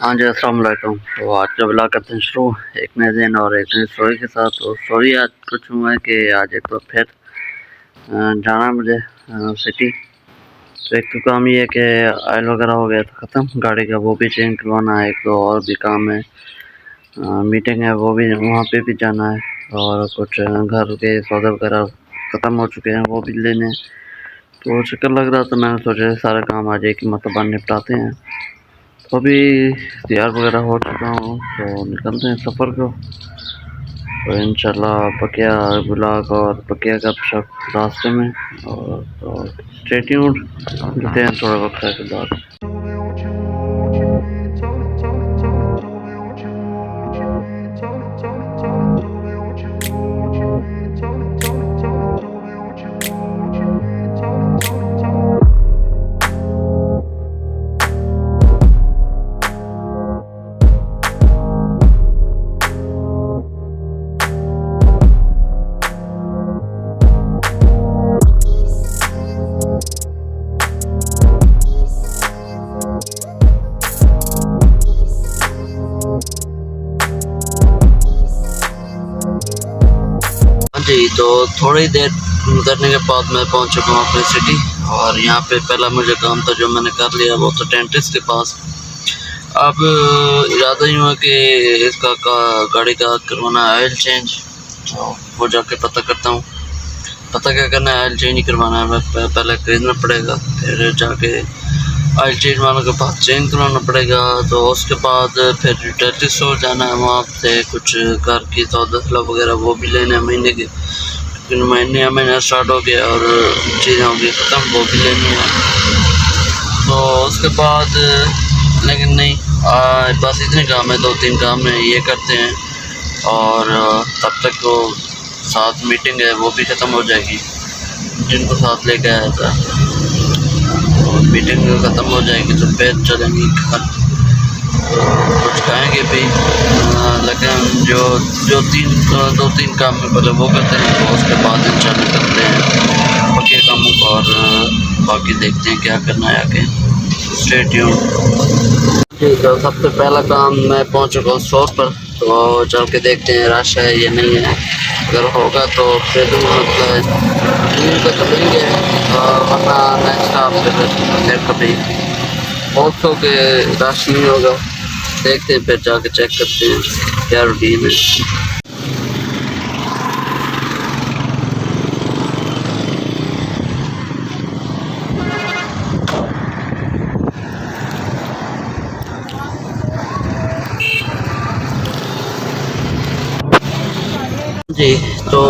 हाँ जी, अस्सलाम वालेकुम। तो आज का ब्लॉग करते हैं शुरू एक नए दिन और एक नई स्टोरी के साथ। तो स्टोरी आज कुछ हुआ है कि आज एक बार फिर जाना है मुझे सिटी। तो एक तो काम ये है कि ऑयल वगैरह हो गया था ख़त्म गाड़ी का, वो भी चेंज करवाना है। एक तो और भी काम है, मीटिंग है, वो भी वहाँ पे भी जाना है। और कुछ घर के सौदे वगैरह ख़त्म हो चुके हैं, वो भी लेने हैं। तो चक्कर लग रहा था, मैंने सोचा सारा काम आज एक ही मतलब निपटाते हैं। तो अभी तैयार वगैरह हो चुका हूँ, तो निकलते हैं सफ़र को। तो इंशाल्लाह बकिया ब्लॉग और बकिया गपशप रास्ते में। और तो स्टे ट्यून्ड, मिलते हैं थोड़ा वक्त के बाद। जी, तो थोड़ी देर गुजरने के बाद मैं पहुंच चुका हूँ अपनी सिटी। और यहाँ पे पहला मुझे काम था जो मैंने कर लिया, वो तो डेंटिस्ट के पास। अब इरादा ही हुआ कि इसका गाड़ी का करवाना है ऑयल चेंज। तो वो जाके पता करता हूँ, पता क्या करना है, ऑयल चेंज ही करवाना है। पहले खरीदना पड़ेगा, फिर जाके ऑयल चेंज वालों के पास चेंज करवाना पड़ेगा। तो उसके बाद फिर रिटेल स्टोर जाना है, वहाँ से कुछ घर की सौदा वगैरह वो भी लेना है महीने के, क्योंकि महीना स्टार्ट हो गया और चीज़ें होगी ख़त्म, वो भी लेनी है। तो उसके बाद लेकिन नहीं, बस इतने काम है, 2-3 काम है, ये करते हैं। और तब तक वो साथ मीटिंग है वो भी ख़त्म हो जाएगी, जिनको साथ लेके आया था। मीटिंग ख़त्म हो जाएगी तो फिर चलेंगे घर, कुछ खाएंगे भी। लेकिन जो जो 2-3 काम में पहले वो करते हैं, तो उसके बाद इंशाल्लाह करते हैं बाकी कामों को। और बाकी देखते हैं क्या करना है आगे। Stay tuned. ठीक है, सबसे पहला काम मैं पहुंच चुका हूँ स्टोर पर। तो चल के देखते हैं रश है या नहीं है। अगर होगा तो फिर मतलब तो लेंगे, वरना नेक्स्ट आप फिर कभी होप हो के रश नहीं होगा। देखते हैं, फिर जाके चेक करते हैं क्या रूटीन है। जी, तो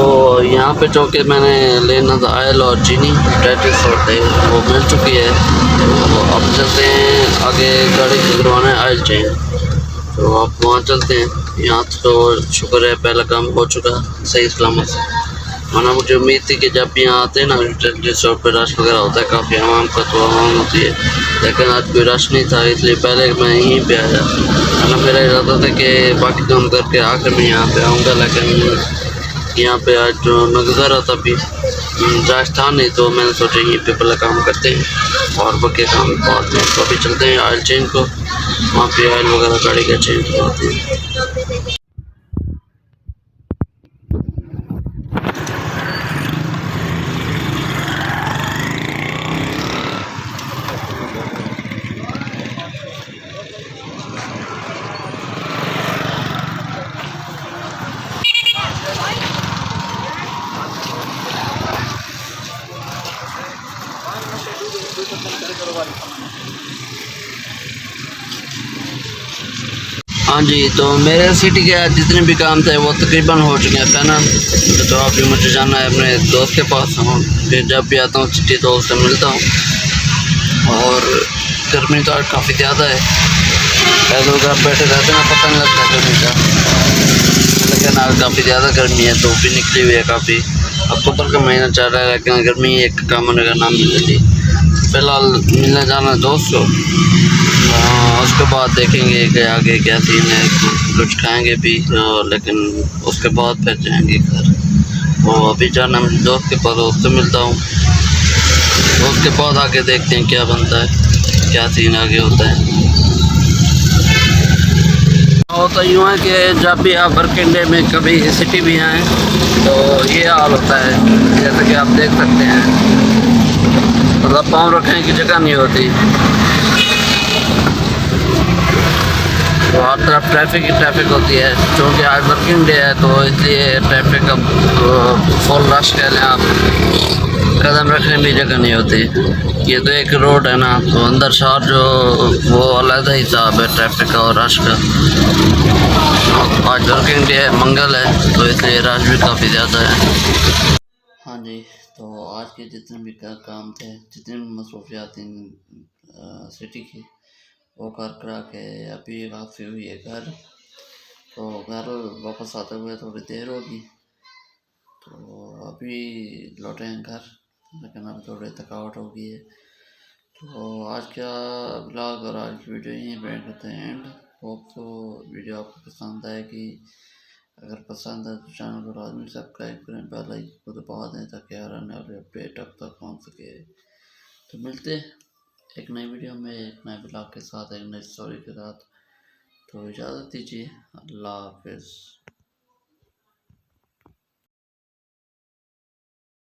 यहाँ पे जो कि मैंने लेना था ऑयल और चीनी डेंटिस्ट होते वो मिल चुकी है। तो अब चलते हैं आगे, गाड़ी करवाना है ऑयल चेंज। तो अब वहाँ चलते हैं। यहाँ तो शुक्र है पहला काम हो चुका सही सलामत से, वरना मुझे उम्मीद थी कि जब यहाँ आते हैं ना डेंटिस्ट शॉप पर रश वगैरह होता है काफ़ी, आवाम का तो आवाम होती है। लेकिन आज कोई रश नहीं था, इसलिए पहले मैं यहीं पे आया। वरना मेरा इरादा था कि बाकी काम करके आकर मैं यहाँ पे आऊँगा, लेकिन यहाँ पे आज जो मैं गुजारा था अभी राजस्थान नहीं, तो मैंने सोचा यहीं पे पहले काम करते हैं और बाकी काम बाद में। तो अभी चलते हैं ऑयल चेंज को, वहाँ पे ऑयल वगैरह गाड़ी का चेंज करवाते हैं। हाँ जी, तो मेरे सिटी के जितने भी काम थे वो तकरीबन हो चुके हैं ना। तो अभी मुझे जाना है अपने दोस्त के पास। फिर जब भी आता हूँ सिटी तो उससे मिलता हूँ। और गर्मी तो आज काफ़ी ज़्यादा है, पैदल घर बैठे रहते ना, पता नहीं लगता गर्मी का। लेकिन आज काफ़ी ज़्यादा गर्मी है, धूप भी निकली हुई है काफ़ी। अक्टूबर का महीना चल रहा है, लेकिन गर्मी एक काम होने का नाम नहीं लेती। फ़िलहाल मिलने जाना दोस्त को, उसके बाद देखेंगे कि आगे क्या सीन है। कुछ खाएंगे भी, लेकिन उसके बाद फिर जाएंगे घर। तो अभी जाना दोस्त के पास, उससे मिलता हूँ। तो उसके बाद आगे देखते हैं क्या बनता है, क्या सीन आगे होता है। और तो यूँ है कि जब भी आप वर्किंग डे में कभी सिटी भी आएँ तो ये हाल होता है, जैसे कि आप देख सकते हैं, मतलब पाँव रखने की जगह नहीं होती। तो हर तरफ ट्रैफिक ही ट्रैफिक होती है, क्योंकि आज वर्किंग डे है तो इसलिए ट्रैफिक का फुल रश कह लें आप, कदम रखने में जगह नहीं होती। ये तो एक रोड है ना, तो अंदर शहर जो वो अलग ही हिसाब है ट्रैफिक का और रश का। आज वर्किंग डे है, मंगल है, तो इसलिए रश भी काफ़ी ज़्यादा है। हाँ जी, तो आज के जितने भी काम थे, जितनी भी मसरूफियात थी सिटी की, वो कर करा के अभी वापसी हुई है घर। तो घर वापस आते हुए थोड़ी देर होगी, तो अभी लौटे हैं घर, लेकिन अब थोड़ी थकावट हो गई है। तो आज का ब्लॉग और आज की वीडियो यहीं पे करते हैं एंड। होप तो वीडियो आपको पसंद आएगी। अगर पसंद है तो चैनल को लाजमी सब्सक्राइब करें, बेल आइकन को दबा दें ताकि हर आने वाले अपडेट अब तक पहुँच सके। तो मिलते हैं एक नई वीडियो में, एक नए ब्लॉग के साथ, एक नई स्टोरी के साथ। तो इजाज़त दीजिए, अल्लाह हाफिज़।